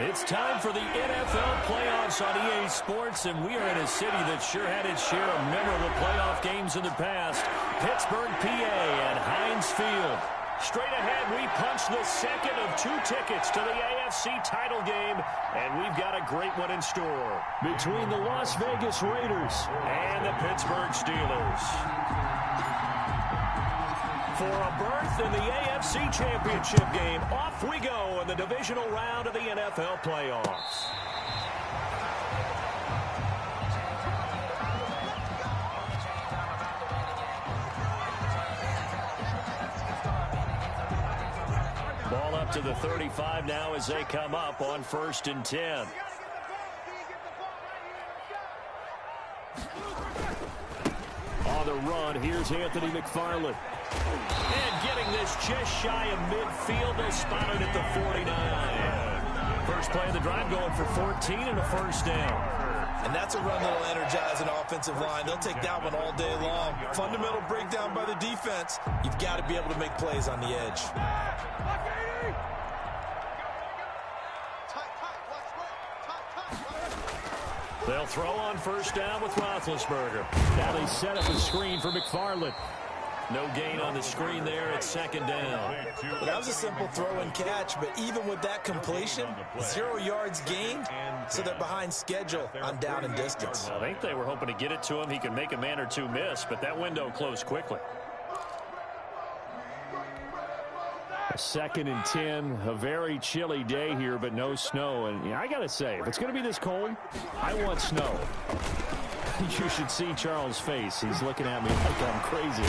It's time for the NFL playoffs on EA Sports, and we are in a city that sure had its share of memorable playoff games in the past. Pittsburgh, PA at Heinz Field. Straight ahead, we punch the second of 2 tickets to the AFC title game, and we've got a great one in store between the Las Vegas Raiders and the Pittsburgh Steelers. For a berth in the AFC Championship game, off we go in the divisional round of the NFL playoffs. Ball up to the 35 now as they come up on 1st and 10. On the run, here's Anthony McFarland. And getting this just shy of midfield, they'll spot it at the 49. First play of the drive going for 14 and a first down. And that's a run that'll energize an offensive line. They'll take that one all day long. Fundamental breakdown by the defense. You've got to be able to make plays on the edge. They'll throw on first down with Roethlisberger. Now they set up a screen for McFarland. No gain on the screen there at 2nd down. Well, that was a simple throw and catch, but even with that completion, 0 yards gained, so they're behind schedule on down and distance. I think they were hoping to get it to him. He could make a man or two miss, but that window closed quickly. 2nd and 10, a very chilly day here, but no snow. And I got to say, if it's going to be this cold, I want snow. You should see Charles' face. He's looking at me like I'm crazy.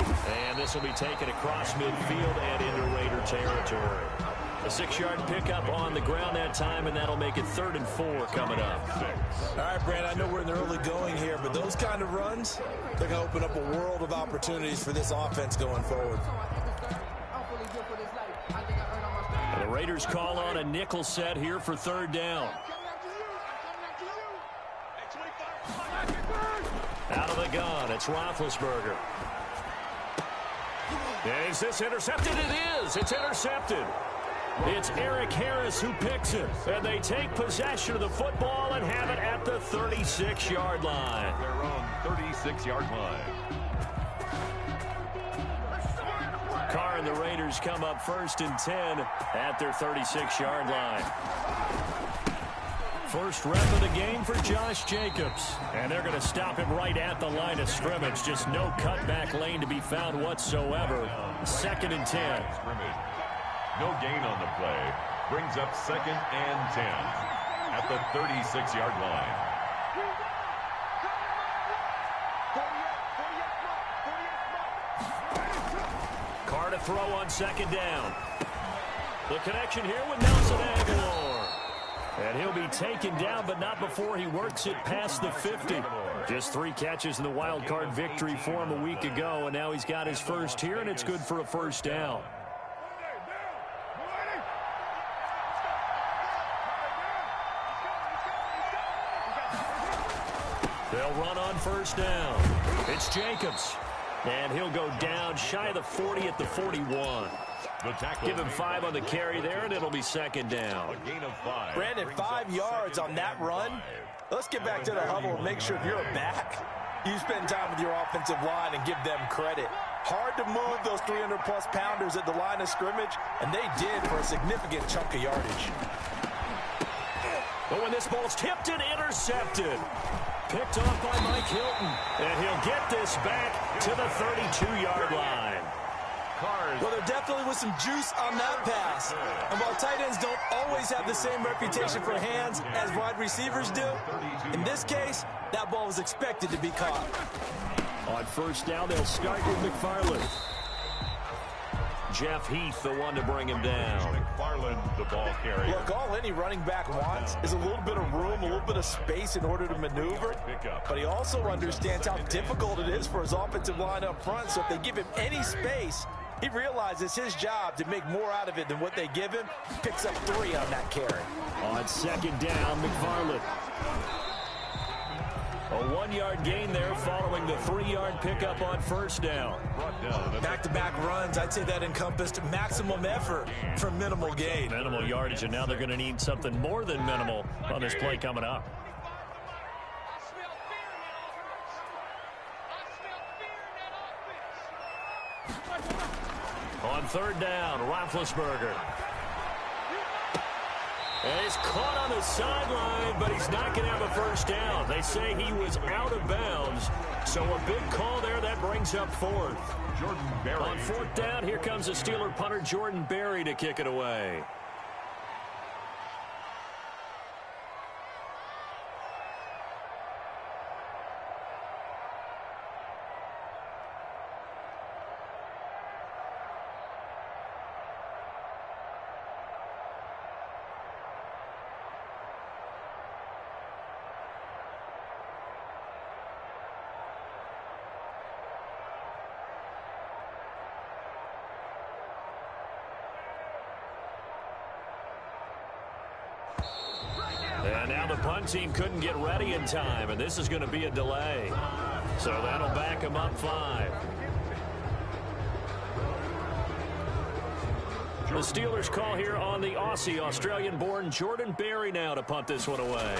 And this will be taken across midfield and into Raider territory. A 6-yard pickup on the ground that time, and that'll make it 3rd and 4 coming up. All right, Brand, I know we're in the early going here, but those kind of runs, they're going to open up a world of opportunities for this offense going forward. The Raiders call on a nickel set here for 3rd down. Out of the gun, it's Roethlisberger. Is this intercepted? It is. It's intercepted. It's Eric Harris who picks it. And they take possession of the football and have it at the 36-yard line. Their own 36-yard line. Carr and the Raiders come up 1st and 10 at their 36-yard line. First rep of the game for Josh Jacobs. And they're going to stop him right at the line of scrimmage. Just no cutback lane to be found whatsoever. 2nd and 10. No gain on the play. Brings up 2nd and 10 at the 36-yard line. Carr to throw on 2nd down. The connection here with Nelson Aguilar. And he'll be taken down, but not before he works it past the 50. Just 3 catches in the wild card victory for him a week ago, and now he's got his first here, and it's good for a first down. They'll run on first down. It's Jacobs. And he'll go down shy of the 40 at the 41. Give him 5 on the carry there, and it'll be 2nd down. A gain of 5. Brandon, 5 yards on that run. Let's get back to the huddle and make sure if you're a back, you spend time with your offensive line and give them credit. Hard to move those 300-plus pounders at the line of scrimmage, and they did for a significant chunk of yardage. But when this ball's tipped and intercepted. Picked off by Mike Hilton. And he'll get this back to the 32-yard line. Well, there definitely was some juice on that pass. And while tight ends don't always have the same reputation for hands as wide receivers do, in this case, that ball was expected to be caught. On first down, they'll start with McFarland. Jeff Heath, the one to bring him down. McFarland, the ball carrier. Look, all any running back wants is a little bit of room, a little bit of space in order to maneuver. But he also understands how difficult it is for his offensive line up front. So if they give him any space, he realizes his job to make more out of it than what they give him. Picks up 3 on that carry. On 2nd down, McFarland. A 1-yard gain there following the 3-yard pickup on first down. Back-to-back runs, I'd say that encompassed maximum effort for minimal gain. Minimal yardage, and now they're going to need something more than minimal on this play coming up. On third down, Roethlisberger. And he's caught on the sideline, but he's not going to have a first down. They say he was out of bounds. So a big call there that brings up fourth. Jordan Berry. On fourth down, here comes the Steeler punter Jordan Berry to kick it away. And now the punt team couldn't get ready in time, and this is going to be a delay. So that'll back them up 5. The Steelers call here on the Aussie, Australian-born Jordan Berry now to punt this one away.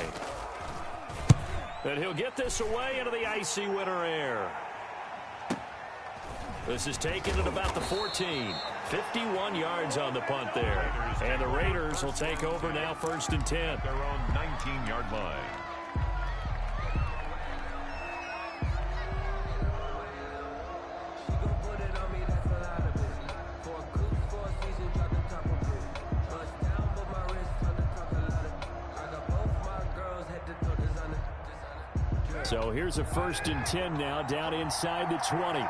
And he'll get this away into the icy winter air. This is taken at about the 14. 51 yards on the punt there. And the Raiders will take over now, 1st and 10. Their own 19-yard line. So here's a 1st and 10 now, down inside the 20.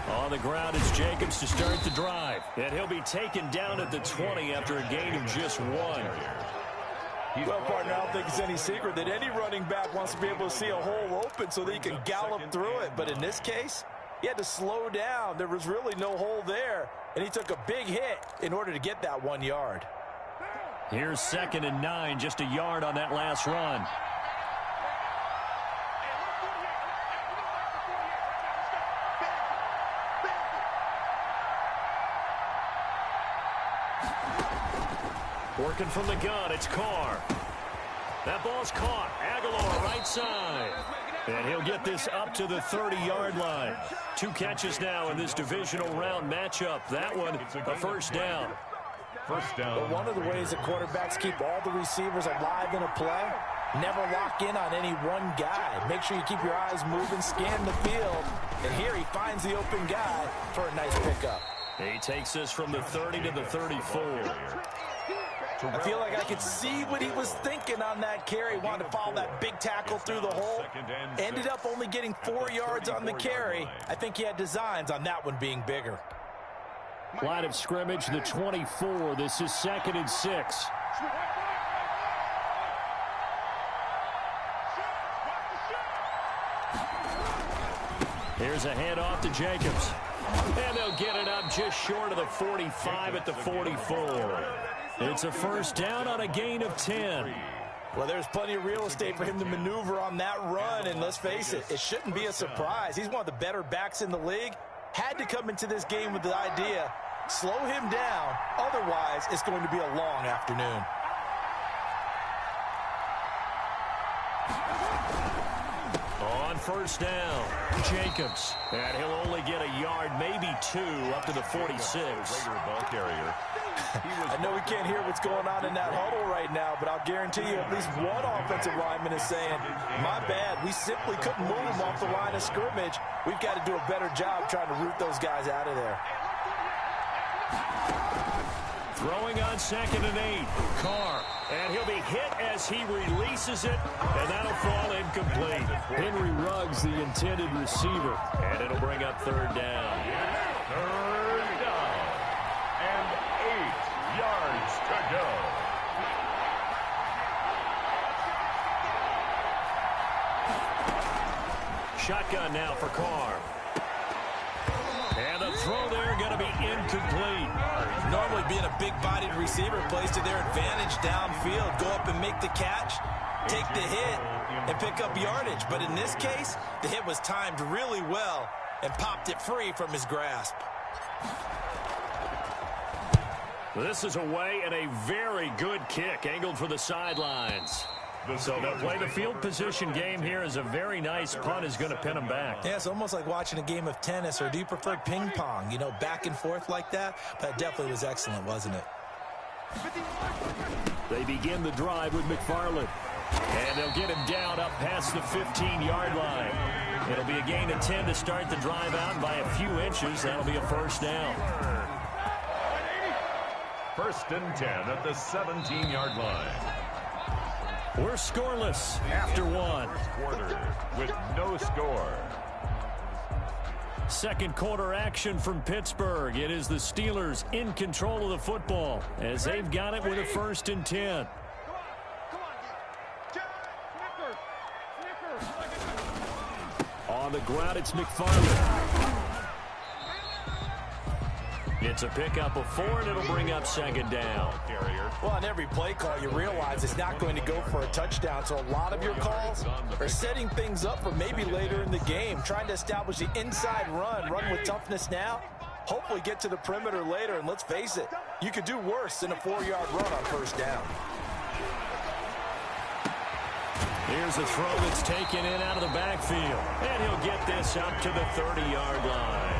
On the ground, it's Jacobs to start the drive. And he'll be taken down at the 20 after a gain of just 1. Well, partner, I don't think it's any secret that any running back wants to be able to see a hole open so that he can gallop through it. But in this case, he had to slow down. There was really no hole there, and he took a big hit in order to get that 1 yard. Here's 2nd and 9, just a yard on that last run. Working from the gun, it's Carr. That ball's caught. Aguilar, right side. And he'll get this up to the 30-yard line. 2 catches now in this divisional round matchup. That one, a first down. First down. But one of the ways that quarterbacks keep all the receivers alive in a play, never lock in on any one guy. Make sure you keep your eyes moving, scan the field. And here he finds the open guy for a nice pickup. He takes this from the 30 to the 34. I feel like I could see what he was thinking on that carry. Wanted to follow that big tackle through the hole. Ended up only getting 4 yards on the carry. I think he had designs on that one being bigger. Line of scrimmage, the 24. This is 2nd and 6. Here's a handoff to Jacobs. And they'll get it up just short of the 45 at the 44. It's a first down on a gain of 10. Well, there's plenty of real estate for him to maneuver on that run, and let's face it, it shouldn't be a surprise. He's one of the better backs in the league. Had to come into this game with the idea, slow him down, otherwise it's going to be a long afternoon. On first down, Jacobs. And he'll only get a yard, maybe 2, up to the 46. Regular ball carrier. I know we can't hear what's going on in that huddle right now, but I'll guarantee you at least one offensive lineman is saying, my bad, we simply couldn't move them off the line of scrimmage. We've got to do a better job trying to root those guys out of there. Throwing on 2nd and 8. Carr. And he'll be hit as he releases it, and that'll fall incomplete. Henry Ruggs, the intended receiver. And it'll bring up 3rd down. 3rd down. And 8 yards to go. Shotgun now for Carr. And the throw there going to be incomplete. Normally being a big-bodied receiver plays to their advantage downfield. Go up and make the catch, take the hit, and pick up yardage. But in this case, the hit was timed really well and popped it free from his grasp. This is away and a very good kick angled for the sidelines. So they'll play the field position game here as a very nice punt is going to pin them back. Yeah, it's almost like watching a game of tennis, or do you prefer ping pong? You know, back and forth like that? But it definitely was excellent, wasn't it? They begin the drive with McFarland. And they'll get him down up past the 15-yard line. It'll be a gain of 10 to start the drive out by a few inches. That'll be a first down. First and 10 at the 17-yard line. We're scoreless after one. Quarter with no score. Second quarter action from Pittsburgh. It is the Steelers in control of the football as they've got it with a first and 10. On the ground, it's McFarland. It's a pickup of 4, and it'll bring up second down. Well, on every play call, you realize it's not going to go for a touchdown. So a lot of your calls are setting things up for maybe later in the game, trying to establish the inside run with toughness now, hopefully get to the perimeter later. And let's face it, you could do worse than a 4-yard run on first down. Here's a throw that's taken in out of the backfield. And he'll get this up to the 30-yard line.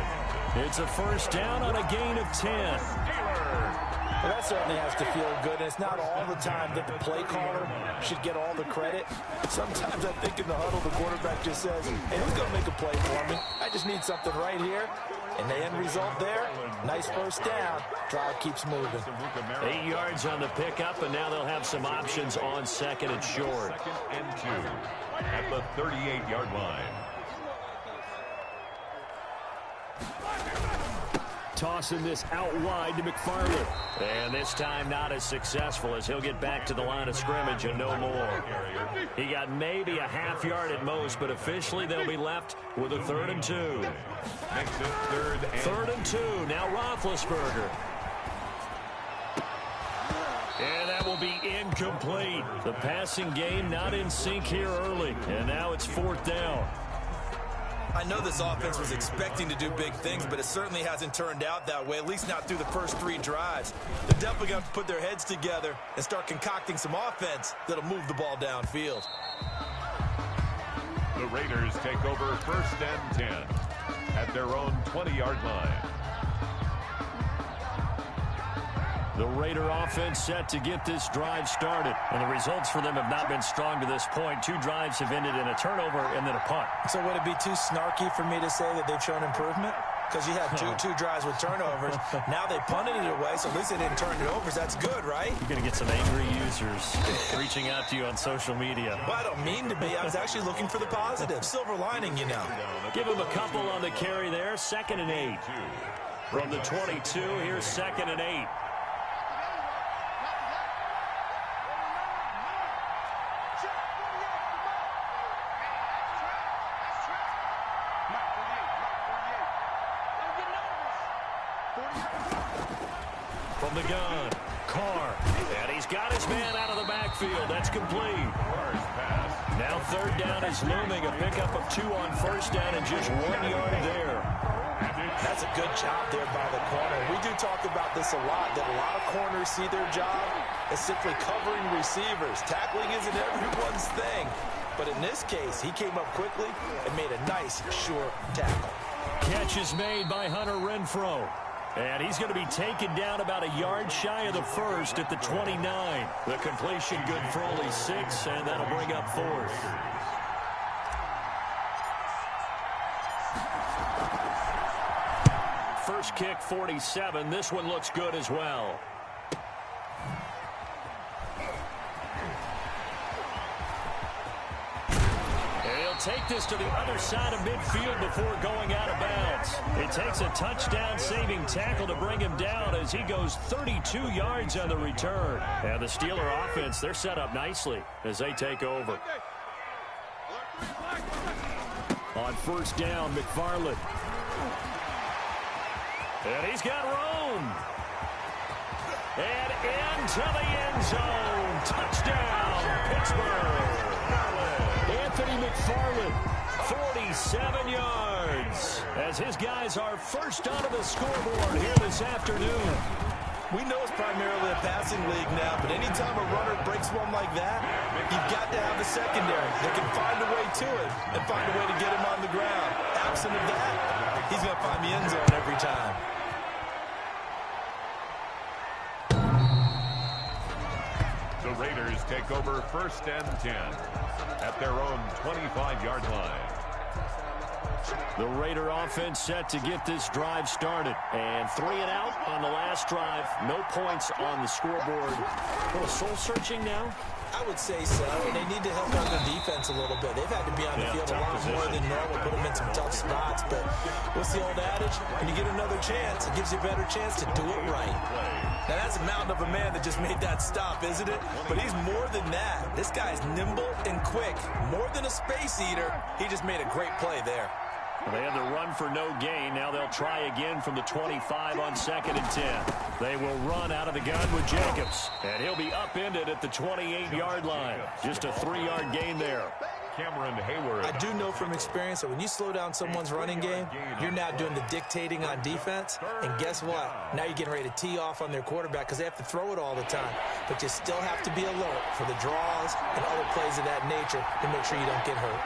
It's a first down on a gain of 10. Well, that certainly has to feel good. And it's not all the time that the play caller should get all the credit. Sometimes I think in the huddle, the quarterback just says, hey, who's going to make a play for me? I just need something right here. And the end result there, nice first down. Drive keeps moving. 8 yards on the pickup, and now they'll have some options on second and short. Second and 2 at the 38-yard line. Tossing this out wide to McFarland. And this time not as successful as he'll get back to the line of scrimmage and no more. He got maybe a half yard at most, but officially they'll be left with a 3rd and 2. Makes it third and 2. Now Roethlisberger. And that will be incomplete. The passing game not in sync here early. And now it's 4th down. I know this offense was expecting to do big things, but it certainly hasn't turned out that way, at least not through the first 3 drives. They're definitely going to put their heads together and start concocting some offense that'll move the ball downfield. The Raiders take over first and 10 at their own 20-yard line. The Raider offense set to get this drive started. And the results for them have not been strong to this point. 2 drives have ended in a turnover and then a punt. So would it be too snarky for me to say that they've shown improvement? Because you had two drives with turnovers. Now they punted it away, so at least they didn't turn it over. So that's good, right? You're going to get some angry users reaching out to you on social media. Well, I don't mean to be. I was actually looking for the positive. Silver lining, you know. Give him a couple on the carry there. 2nd and 8. From the 22, here's 2nd and 8. From the gun, Carr, and he's got his man out of the backfield. That's complete. Now 3rd down is looming. A pickup of 2 on first down and just 1 yard there. That's a good job there by the corner. We do talk about this a lot, that a lot of corners see their job as simply covering receivers. Tackling isn't everyone's thing. But in this case, he came up quickly and made a nice, short tackle. Catch is made by Hunter Renfrow. And he's going to be taken down about a yard shy of the first at the 29. The completion good for only 6, and that'll bring up 4th. First kick, 47. This one looks good as well. Take this to the other side of midfield before going out of bounds. It takes a touchdown-saving tackle to bring him down as he goes 32 yards on the return. And the Steeler offense, they're set up nicely as they take over. On first down, McFarland. And he's got room. And into the end zone. Touchdown, Pittsburgh. Anthony McFarland, 47 yards. As his guys are first onto the scoreboard here this afternoon. We know it's primarily a passing league now, but anytime a runner breaks one like that, you've got to have a secondary that can find a way to it and find a way to get him on the ground. Absent of that, he's going to find the end zone every time. The Raiders take over 1st and 10 at their own 25-yard line. The Raider offense set to get this drive started. And 3 and out on the last drive. No points on the scoreboard. A little soul-searching now? I would say so. They need to help out their defense a little bit. They've had to be on the field a lot more than normal, put them in some tough spots. But what's the old adage? When you get another chance, it gives you a better chance to do it right. Now, that's a mountain of a man that just made that stop, isn't it? But he's more than that. This guy's nimble and quick. More than a space eater. He just made a great play there. They had the run for no gain. Now they'll try again from the 25 on 2nd and 10. They will run out of the gun with Jacobs. And he'll be upended at the 28-yard line. Just a 3-yard gain there. Cameron Hayward. I do know from experience that when you slow down someone's running game, you're now doing the dictating on defense. And guess what? Now you're getting ready to tee off on their quarterback because they have to throw it all the time. But you still have to be alert for the draws and other plays of that nature to make sure you don't get hurt.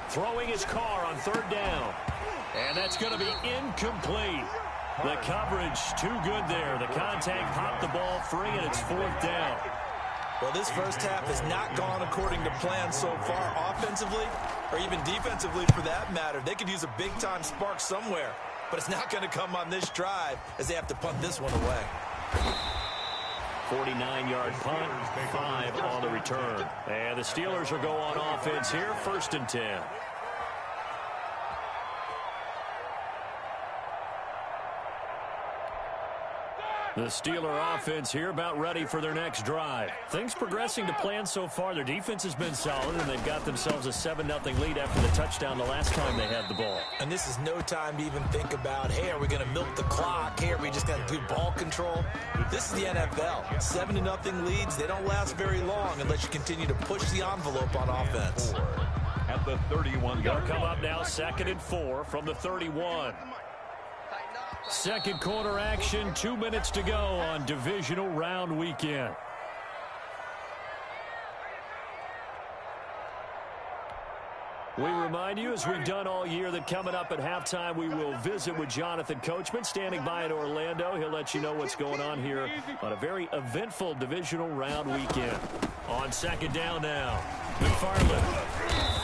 Throwing his car on 3rd down. And that's going to be incomplete. The coverage too good there. The contact popped the ball free, and it's 4th down. Well, this first half has not gone according to plan so far offensively or even defensively for that matter. They could use a big-time spark somewhere, but it's not going to come on this drive as they have to punt this one away. 49-yard punt, 5 on the return. And the Steelers will go on offense here, 1st and 10. The Steeler offense here about ready for their next drive. Things progressing to plan so far. Their defense has been solid, and they've got themselves a 7-0 lead after the touchdown the last time they had the ball. And this is no time to even think about, hey, are we going to milk the clock? Hey, are we just going to do ball control? This is the NFL. 7-0 leads, they don't last very long unless you continue to push the envelope on offense. At the 31-yard They'll come up now 2nd and 4 from the 31. Second quarter action, 2 minutes to go on divisional round weekend. We remind you, as we've done all year, that coming up at halftime, we will visit with Jonathan Coachman, standing by in Orlando. He'll let you know what's going on here on a very eventful divisional round weekend. On 2nd down now, McFarland.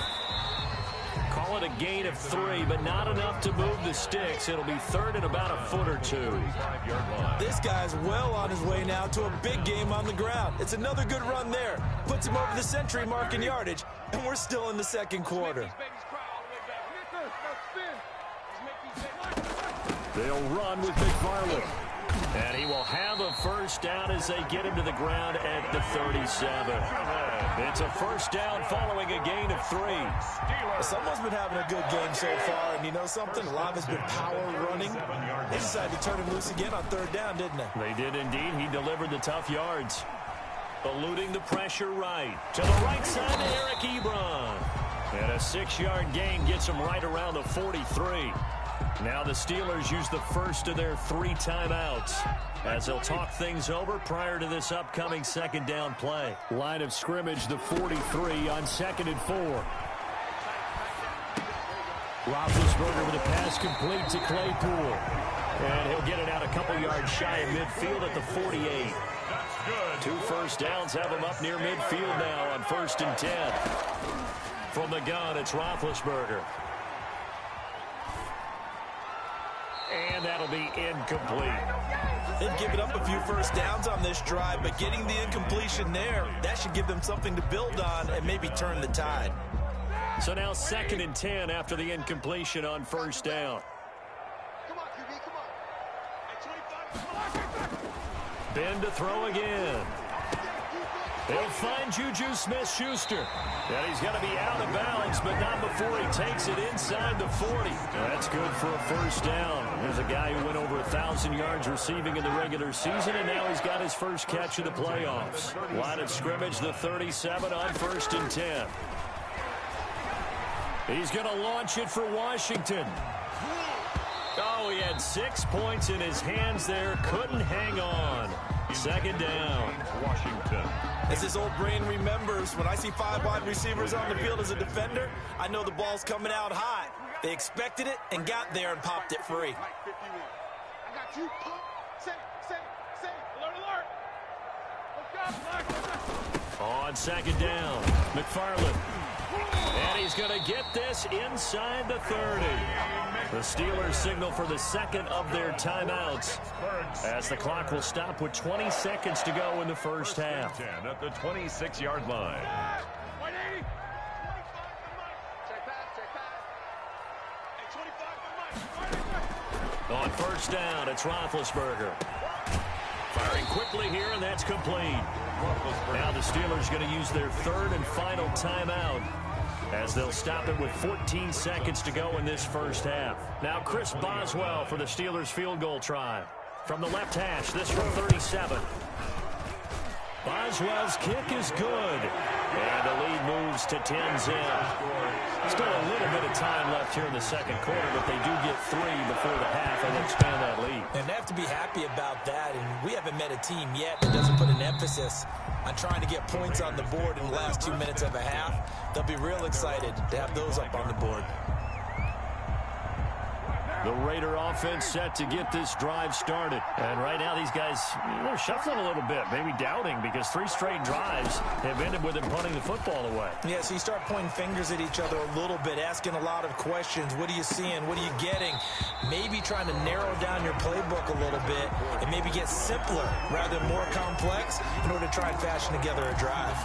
Call it a gain of 3, but not enough to move the sticks. It'll be 3rd and about a foot or 2. This guy's well on his way now to a big game on the ground. It's another good run there. Puts him over the century mark in yardage, and we're still in the second quarter. They'll run with McFarland. And he will have a first down as they get him to the ground at the 37. It's a first down following a gain of 3. Someone's been having a good game so far, and you know something? A lot has been power running. They decided to turn him loose again on 3rd down, didn't they? They did indeed. He delivered the tough yards. Eluding the pressure right. To the right side to Eric Ebron. And a 6-yard gain gets him right around the 43. Now the Steelers use the first of their 3 timeouts as they'll talk things over prior to this upcoming 2nd down play. Line of scrimmage, the 43 on 2nd and 4. Roethlisberger with a pass complete to Claypool. And he'll get it out a couple yards shy of midfield at the 48. 2 first downs have him up near midfield now on 1st and 10. From the gun, it's Roethlisberger. And that'll be incomplete. They've given up a few first downs on this drive, but getting the incompletion there, that should give them something to build on and maybe turn the tide. So now 2nd and 10 after the incompletion on 1st down. Ben to throw again. He'll find Juju Smith-Schuster. And he's going to be out of bounds, but not before he takes it inside the 40. That's good for a first down. There's a guy who went over 1,000 yards receiving in the regular season, and now he's got his first catch of the playoffs. Line of scrimmage, the 37 on 1st and 10. He's going to launch it for Washington. Oh, he had 6 points in his hands there. Couldn't hang on. 2nd down. Washington. As his old brain remembers, when I see 5 wide receivers on the field as a defender, I know the ball's coming out hot. They expected it and got there and popped it free. I got you. Say. Alert. Look up. On 2nd down, McFarland. And he's going to get this inside the 30. The Steelers signal for the 2nd of their timeouts, as the clock will stop with 20 seconds to go in the first half. 10 at the 26-yard line. White 80. 25 Check pass. Hey, 25 On 1st down, it's Roethlisberger. Firing quickly here, and that's complete. Now the Steelers going to use their 3rd and final timeout, as they'll stop it with 14 seconds to go in this first half. Now Chris Boswell for the Steelers field goal try. From the left hash, this from 37. Boswell's kick is good. And the lead moves to 10-zip. Still a little bit of time left here in the 2nd quarter, but they do get 3 before the half and expand that lead. And they have to be happy about that, and we haven't met a team yet that doesn't put an emphasis on trying to get points on the board in the last 2 minutes of a half. They'll be real excited to have those up on the board. The Raider offense set to get this drive started. And right now these guys, they're shuffling a little bit, maybe doubting, because 3 straight drives have ended with them punting the football away. Yeah, so you start pointing fingers at each other a little bit, asking a lot of questions. What are you seeing? What are you getting? Maybe trying to narrow down your playbook a little bit and maybe get simpler rather than more complex in order to try and fashion together a drive.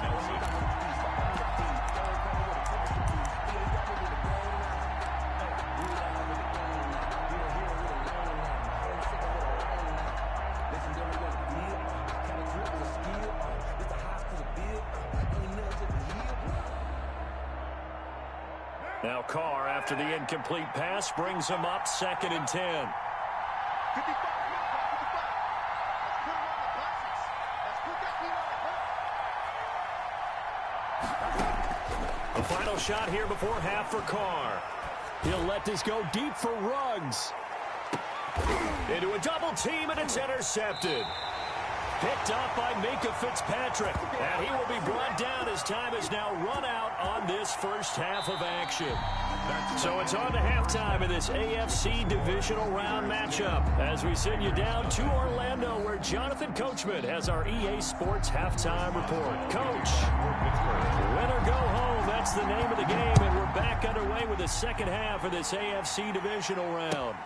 Now Carr, after the incomplete pass, brings him up 2nd and 10. 55. The final shot here before half for Carr. He'll let this go deep for Ruggs. Into a double team, and it's intercepted. Picked up by Minkah Fitzpatrick. And he will be brought down as time is now run out on this first half of action. So it's on to halftime in this AFC divisional round matchup, as we send you down to Orlando, where Jonathan Coachman has our EA Sports halftime report. Coach, win or go home, that's the name of the game, and we're back underway with the second half of this AFC divisional round.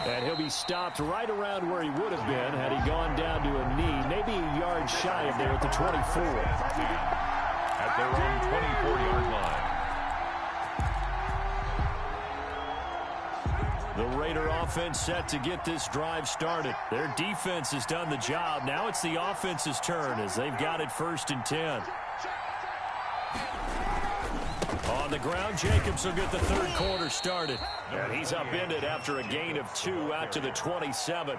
And he'll be stopped right around where he would have been had he gone down to a knee, maybe a yard shy of there at the 24. At their own 24-yard line. The Raider offense set to get this drive started. Their defense has done the job. Now it's the offense's turn as they've got it 1st and 10. On the ground, Jacobs will get the 3rd quarter started. And he's upended after a gain of 2 out to the 27.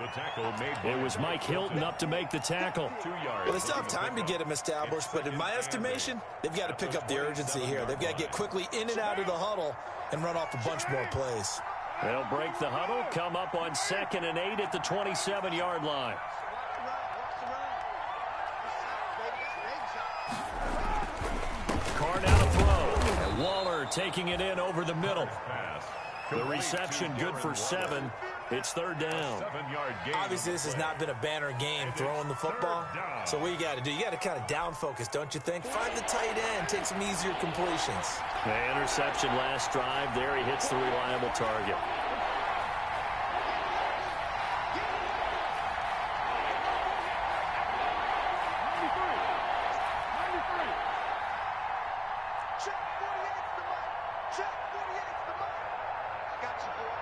It was Mike Hilton up to make the tackle. Well, they still have time to get him established, but in my estimation, they've got to pick up the urgency here. They've got to get quickly in and out of the huddle and run off a bunch more plays. They'll break the huddle, come up on 2nd and 8 at the 27-yard line. Carr now to throw. And Waller taking it in over the middle. The reception good for 7. It's 3rd down. Obviously, this has not been a banner game throwing the football. So what you got to do, you got to kind of down focus, don't you think? Find the tight end, take some easier completions. The interception last drive. There he hits the reliable target. Check 48's the mic. Check 48's the mic. I got you, boy.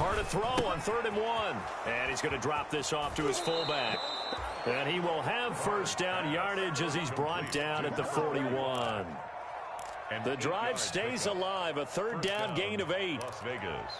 Carr to throw on 3rd and 1. And he's going to drop this off to his fullback. And he will have first down yardage as he's brought down at the 41. And the drive stays alive. A 3rd down gain of 8. Las Vegas.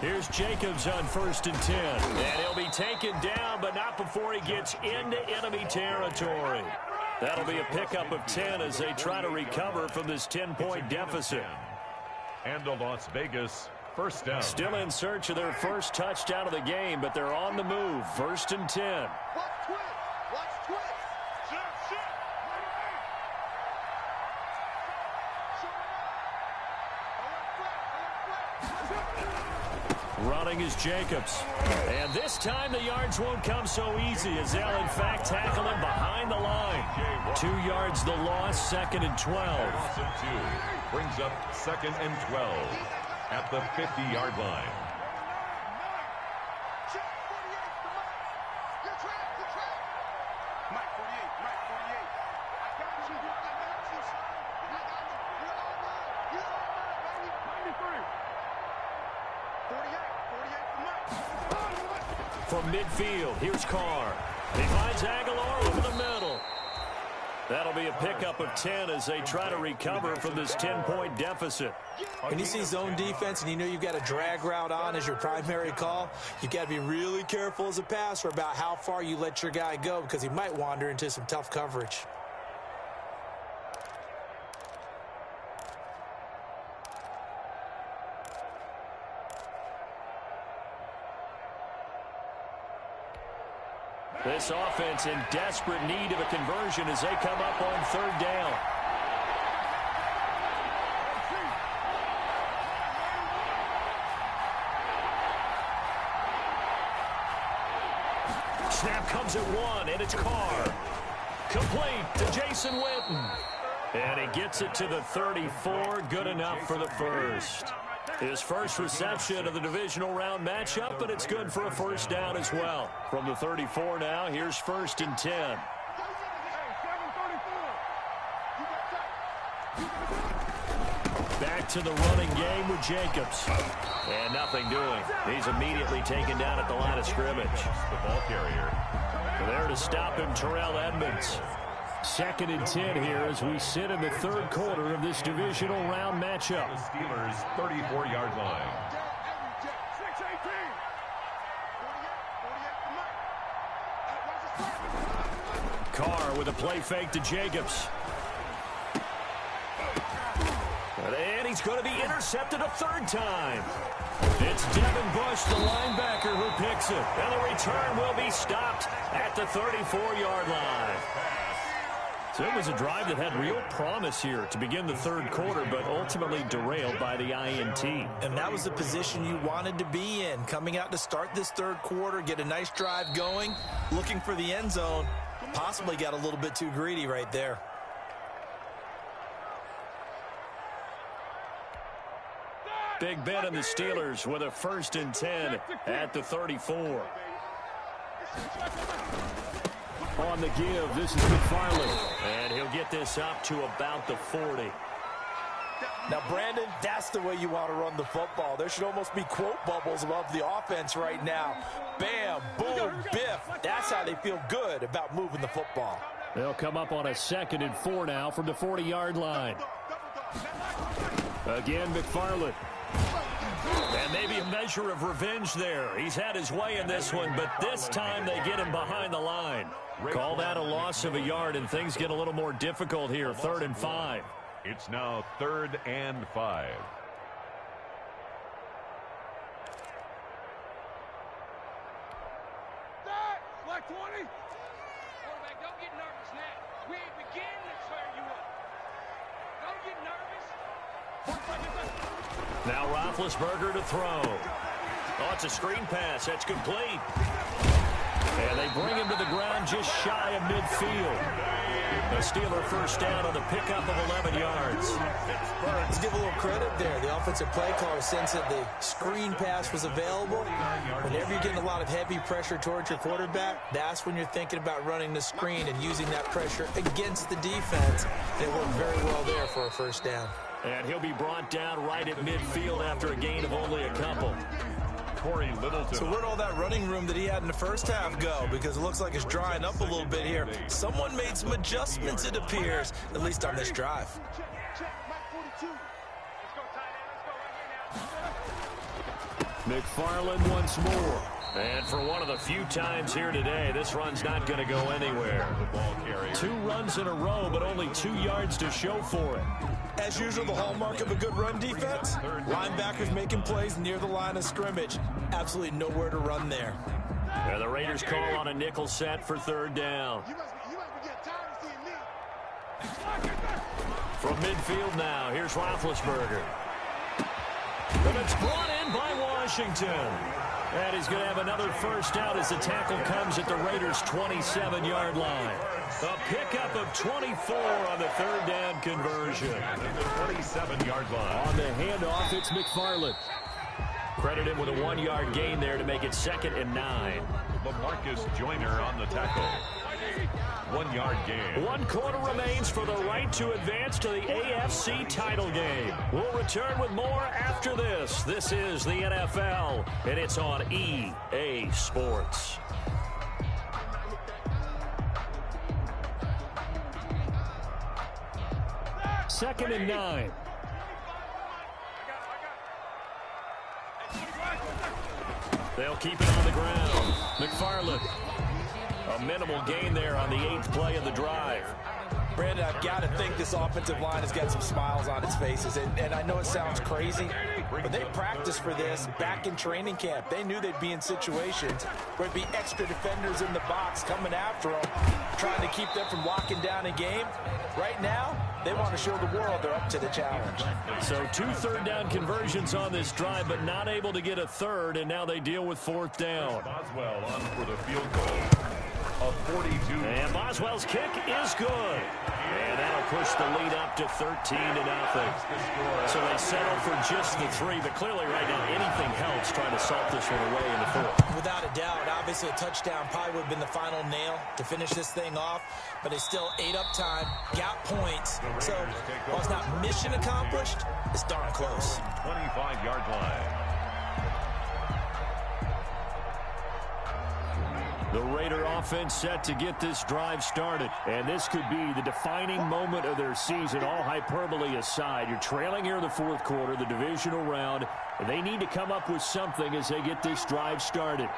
Here's Jacobs on 1st and 10. And he'll be taken down, but not before he gets into enemy territory. That'll be a pickup of 10 as they try to recover from this 10-point deficit. And a Las Vegas first down. Still in search of their first touchdown of the game, but they're on the move. 1st and 10. Watch twist. Watch twist. Shit. Running is Jacobs. And this time the yards won't come so easy as they'll in fact tackle him behind the line. 2 yards the loss, 2nd and 12. Loss of 2 brings up 2nd and 12 at the 50-yard line. From midfield, here's Carr. He finds Aguilar over the middle. That'll be a pickup of 10 as they try to recover from this 10-point deficit. When you see zone defense and you know you've got a drag route on as your primary call, you've got to be really careful as a passer about how far you let your guy go because he might wander into some tough coverage. This offense in desperate need of a conversion as they come up on 3rd down. Snap comes at 1, and it's Carr. Complete to Jason Witten. And he gets it to the 34. Good enough for the first. His first reception of the divisional round matchup, but it's good for a first down as well. From the 34 now, here's 1st and 10. Back to the running game with Jacobs. And nothing doing. He's immediately taken down at the line of scrimmage. The ball carrier. There to stop him, Terrell Edmonds. 2nd and 10 here as we sit in the 3rd quarter of this divisional round matchup. The Steelers' 34-yard line. Carr with a play fake to Jacobs. And he's going to be intercepted a 3rd time. It's Devin Bush, the linebacker, who picks it. And the return will be stopped at the 34-yard line. So it was a drive that had real promise here to begin the 3rd quarter, but ultimately derailed by the INT. And that was the position you wanted to be in. Coming out to start this 3rd quarter, get a nice drive going, looking for the end zone. Possibly got a little bit too greedy right there. Big Ben and the Steelers with a 1st and 10 at the 34. On the give, this is McFarland. And he'll get this up to about the 40. Now, Brandon, that's the way you want to run the football. There should almost be quote bubbles above the offense right now. Bam, boom, biff. That's how they feel good about moving the football. They'll come up on a 2nd and 4 now from the 40-yard line. Again, McFarland. And maybe a measure of revenge there. He's had his way in this one, but this time they get him behind the line. Call that a loss of a yard, and things get a little more difficult here. 3rd and 5. It's now 3rd and 5. Black 20. Quarterback, don't get nervous now. We ain't beginning to tear you up. Don't get nervous. Now Roethlisberger to throw. Oh, it's a screen pass. That's complete. And they bring him to the ground just shy of midfield. The Steeler first down on the pickup of 11 yards. Let's give a little credit there. The offensive play caller sensed that the screen pass was available. Whenever you're getting a lot of heavy pressure towards your quarterback, that's when you're thinking about running the screen and using that pressure against the defense. And it worked very well there for a first down. And he'll be brought down right at midfield after a gain of only a couple. So where'd all that running room that he had in the first half go? Because it looks like it's drying up a little bit here. Someone made some adjustments, it appears, at least on this drive. McFarland once more. And for one of the few times here today, this run's not going to go anywhere. 2 runs in a row, but only 2 yards to show for it. As usual, the hallmark of a good run defense, linebackers making plays near the line of scrimmage. Absolutely nowhere to run there. And the Raiders call on a nickel set for third down. From midfield now, here's Roethlisberger. And it's brought in by Washington. And he's going to have another first down as the tackle comes at the Raiders' 27-yard line. A pickup of 24 on the third down conversion. At the 27-yard line. On the handoff, it's McFarland. Credit him with a 1-yard gain there to make it 2nd and 9. LaMarcus Joyner on the tackle. 1-yard gain. 1 quarter remains for the right to advance to the AFC title game. We'll return with more after this. This is the NFL, and it's on EA Sports. Second and 9. They'll keep it on the ground. McFarland. A minimal gain there on the 8th play of the drive. Brandon, I've got to think this offensive line has got some smiles on its faces. And I know it sounds crazy, but they practiced for this back in training camp. They knew they'd be in situations where there'd be extra defenders in the box coming after them, trying to keep them from locking down a game. Right now, they want to show the world they're up to the challenge. So 2 third down conversions on this drive, but not able to get a third, and now they deal with 4th down. Boswell on for the field goal. A 42. And Boswell's kick is good. And that'll push the lead up to 13-0. So they settle for just the 3, but clearly right now anything helps trying to salt this one away in the 4th. Without a doubt, obviously a touchdown probably would have been the final nail to finish this thing off, but they still ate up time, got points. So while it's not mission accomplished, it's darn close. 25-yard line. The Raider offense set to get this drive started. And this could be the defining moment of their season, all hyperbole aside. You're trailing here in the 4th quarter, the divisional round, and they need to come up with something as they get this drive started.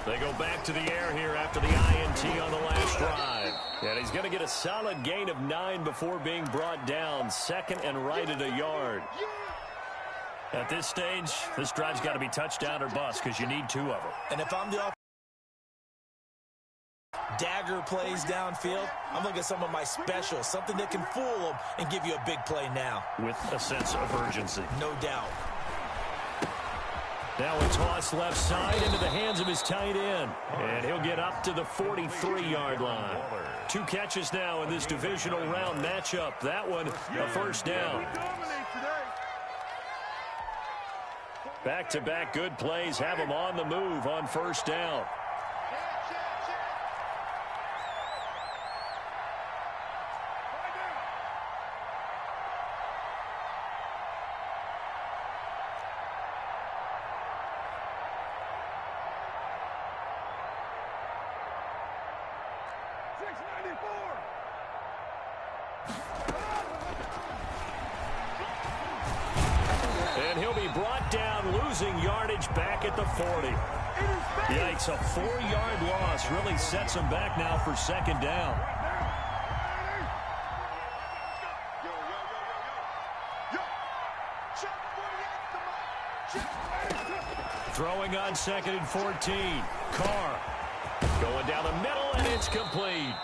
They go back to the air here after the INT on the last drive. And he's going to get a solid gain of 9 before being brought down. 2nd and right at a yard. At this stage, this drive's got to be touchdown or bust because you need 2 of them. And if I'm the dagger plays downfield, I'm looking at some of my specials, something that can fool them and give you a big play now. With a sense of urgency. No doubt. Now a toss left side into the hands of his tight end. And he'll get up to the 43-yard line. 2 catches now in this divisional round matchup. That one, a first down. Back-to-back good plays have him on the move on first down. And he'll be brought down, losing yardage back at the 40. Yikes, a 4-yard loss really sets him back now for 2nd down. Throwing on 2nd and 14. Carr going down the middle, and it's complete.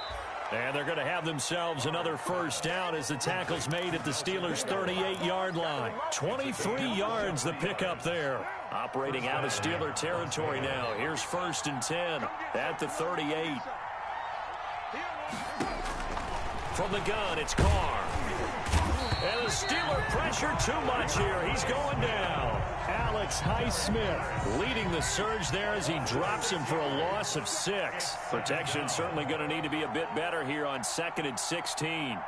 And they're going to have themselves another first down as the tackle's made at the Steelers' 38-yard line. 23 yards the pickup there. Operating out of Steeler territory now. Here's 1st and 10 at the 38. From the gun, it's Carr. And the Steeler pressure too much here. He's going down. Alex Highsmith leading the surge there as he drops him for a loss of 6. Protection certainly going to need to be a bit better here on 2nd and 16.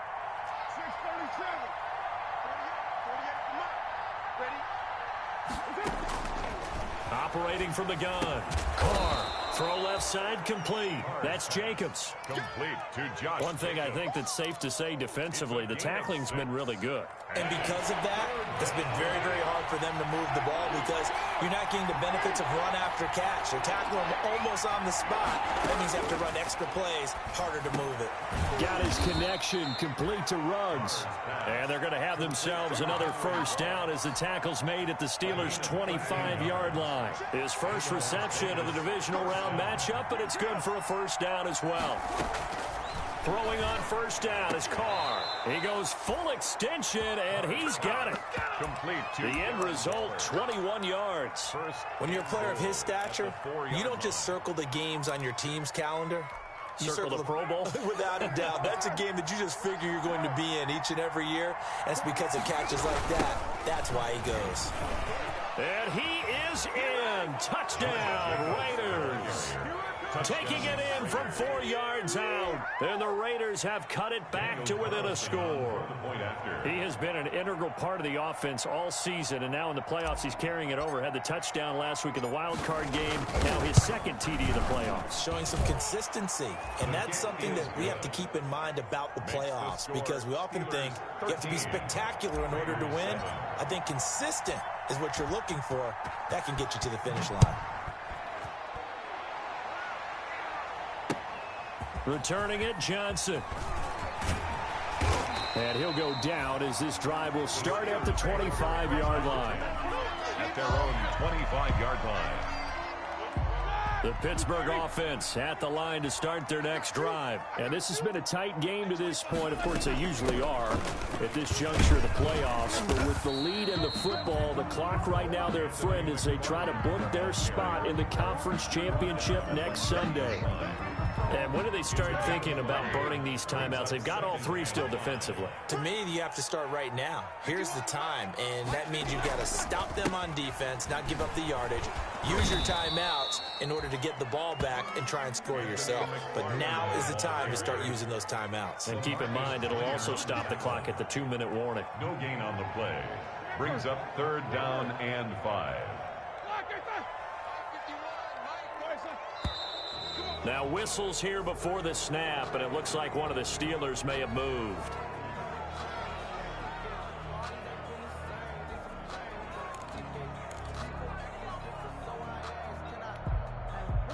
Operating from the gun. Carr. Throw left side complete. That's Jacobs. Complete to Josh. One thing I think that's safe to say defensively, the tackling's been really good. And because of that, it's been very, very hard for them to move the ball because you're not getting the benefits of run after catch. They're tackling them almost on the spot. That means you have to run extra plays, harder to move it. Got his connection complete to Ruggs. And they're going to have themselves another first down as the tackle's made at the Steelers' 25-yard line. His first reception of the divisional round matchup, but it's good for a first down as well. Throwing on first down is Carr. He goes full extension, and he's got it. Complete to the end result, 21 yards. When you're a player of his stature, you don't just circle the games on your team's calendar. You circle the Pro Bowl? Without a doubt. That's a game that you just figure you're going to be in each and every year. That's because of catches like that. That's why he goes. And he is in. Touchdown, Raiders. Taking it in from 4 yards out. And the Raiders have cut it back to within a score. He has been an integral part of the offense all season, and now in the playoffs he's carrying it over. Had the touchdown last week in the wild card game. Now his 2nd TD of the playoffs. Showing some consistency, and that's something that we have to keep in mind about the playoffs because we often think you have to be spectacular in order to win. I think consistent is what you're looking for. That can get you to the finish line. Returning it, Johnson. And he'll go down as this drive will start at the 25-yard line. At their own 25-yard line. The Pittsburgh offense at the line to start their next drive. And this has been a tight game to this point. Of course, they usually are at this juncture of the playoffs. But with the lead in the football, the clock right now their friend as they try to book their spot in the conference championship next Sunday. And when do they start thinking about burning these timeouts? They've got all 3 still defensively. To me, you have to start right now. Here's the time, and that means you've got to stop them on defense, not give up the yardage, use your timeouts in order to get the ball back and try and score yourself. But now is the time to start using those timeouts. And keep in mind, it'll also stop the clock at the 2-minute warning. No gain on the play. Brings up 3rd down and 5. Now whistles here before the snap, and it looks like one of the Steelers may have moved.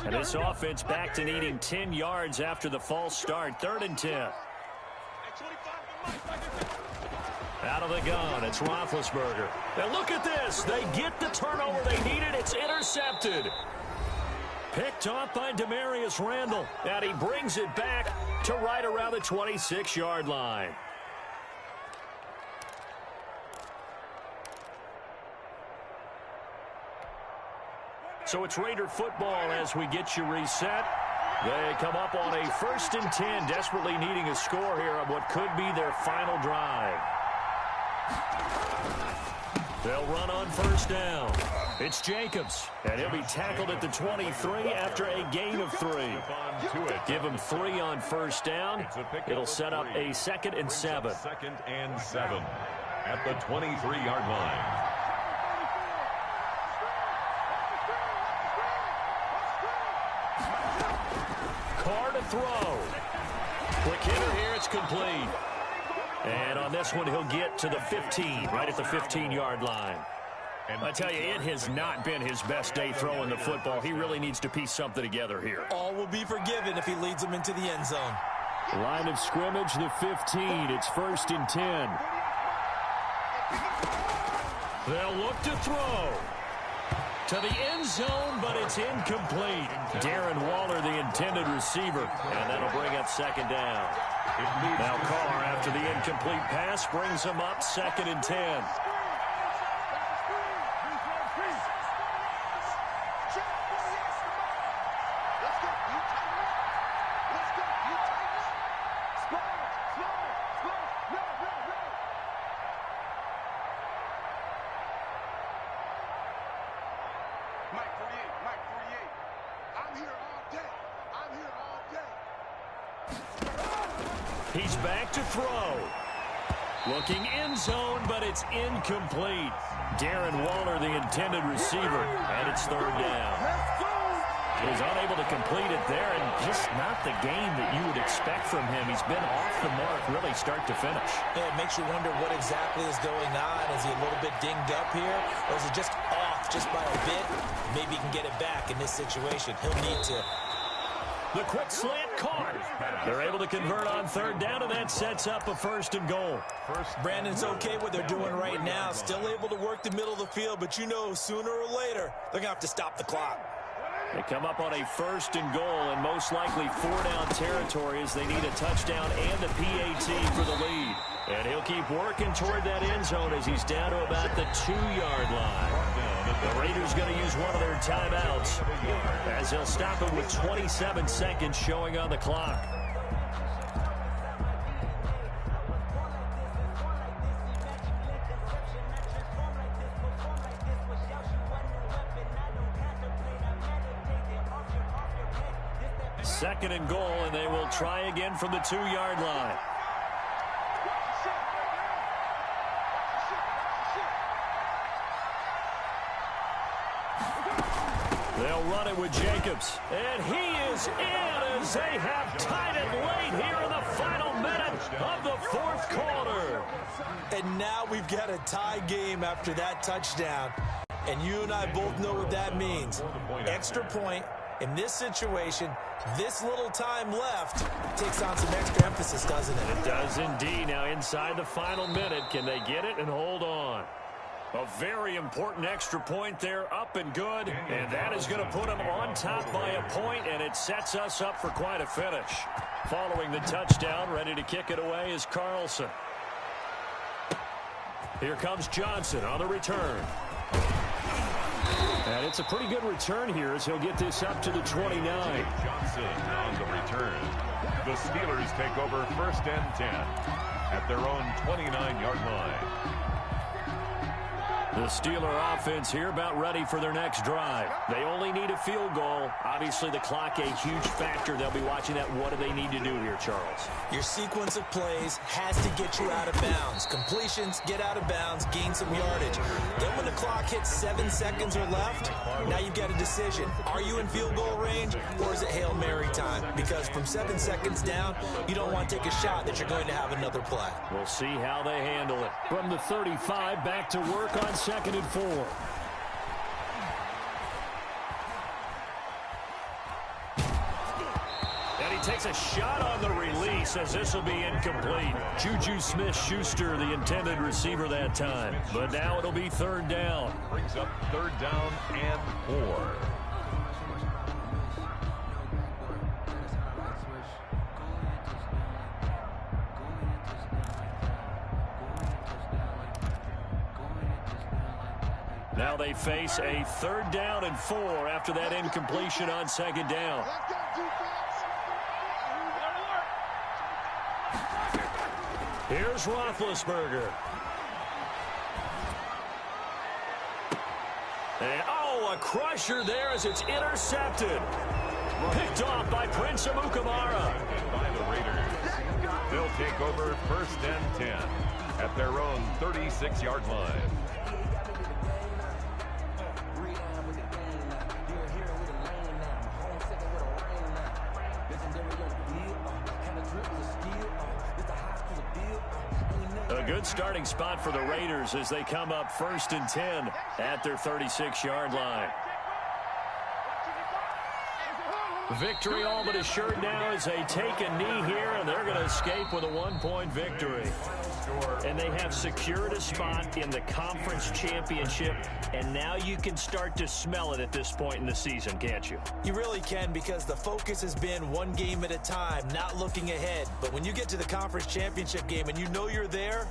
And this offense back to needing 10 yards after the false start. 3rd and 10. Out of the gun, it's Roethlisberger. And look at this. They get the turnover they needed. It's intercepted. Picked off by Demarius Randall. And he brings it back to right around the 26-yard line. So it's Raider football as we get you reset. They come up on a 1st and 10, desperately needing a score here on what could be their final drive. They'll run on first down. It's Jacobs, and he'll be tackled at the 23 after a gain of 3. Give him 3 on first down. It'll set up a 2nd and 7. 2nd and 7 at the 23-yard line. Carr to throw. Quick hitter here, it's complete. And on this one, he'll get to the 15, right at the 15-yard line. And I tell you, it has not been his best day throwing the football. He really needs to piece something together here. All will be forgiven if he leads them into the end zone. Line of scrimmage, the 15. It's 1st and 10. They'll look to throw. To the end zone, but it's incomplete. Darren Waller, the intended receiver, and that'll bring up second down. Now Carr, after the incomplete pass, brings him up 2nd and 10. He's back to throw. Looking end zone, but it's incomplete. Darren Waller, the intended receiver, and it's 3rd down. He's unable to complete it there, and just not the game that you would expect from him. He's been off the mark really start to finish. Yeah, it makes you wonder what exactly is going on. Is he a little bit dinged up here, or is it just off just by a bit? Maybe he can get it back in this situation. He'll need to. The quick slant caught. They're able to convert on 3rd down, and that sets up a 1st and goal. Brandon's okay what they're doing right now. Still able to work the middle of the field, but you know sooner or later they're going to have to stop the clock. They come up on a 1st and goal, and most likely 4-down territory as they need a touchdown and a PAT for the lead. And he'll keep working toward that end zone as he's down to about the 2-yard line. The Raiders going to use one of their timeouts as they'll stop it with 27 seconds showing on the clock. Second and goal, and they will try again from the 2-yard line. They'll run it with Jacobs. And he is in as they have tied it late here in the final minute of the 4th quarter. And now we've got a tie game after that touchdown. And you and I both know what that means. Extra point. In this situation, this little time left takes on some extra emphasis, doesn't it? It does indeed. Now inside the final minute, can they get it and hold on? A very important extra point there, up and good, and that is going to put them on top by a point, and it sets us up for quite a finish. Following the touchdown, ready to kick it away is Carlson. Here comes Johnson on the return. And it's a pretty good return here as he'll get this up to the 29. Johnson on the return. The Steelers take over 1st and 10 at their own 29-yard line. The Steeler offense here about ready for their next drive. They only need a field goal. Obviously, the clock a huge factor. They'll be watching that. What do they need to do here, Charles? Your sequence of plays has to get you out of bounds. Completions, get out of bounds, gain some yardage. Then when the clock hits 7 seconds or left, now you've got a decision. Are you in field goal range, or is it Hail Mary time? Because from 7 seconds down, you don't want to take a shot that you're going to have another play. We'll see how they handle it. From the 35, back to work on 2nd and 4. And he takes a shot on the release as this will be incomplete. Juju Smith-Schuster, the intended receiver that time. But now it'll be 3rd down. Brings up 3rd down and 4. Now they face a 3rd down and 4 after that incompletion on 2nd down. Here's Roethlisberger. And, a crusher there as it's intercepted. Picked off by Prince Amukamara. By the Raiders. They'll take over 1st and 10 at their own 36-yard line. A good starting spot for the Raiders as they come up 1st and 10 at their 36-yard line. Victory all but assured now as they take a knee here, and they're going to escape with a one-point victory. And they have secured a spot in the conference championship, and now you can start to smell it at this point in the season, can't you? You really can, because the focus has been one game at a time, not looking ahead. But when you get to the conference championship game and you know you're there,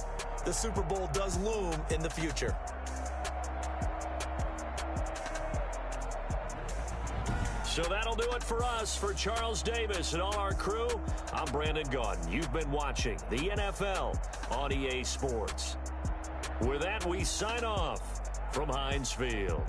the Super Bowl does loom in the future. So that'll do it for us. For Charles Davis and all our crew, I'm Brandon Gaudin. You've been watching the NFL on EA Sports. With that, we sign off from Heinz Field.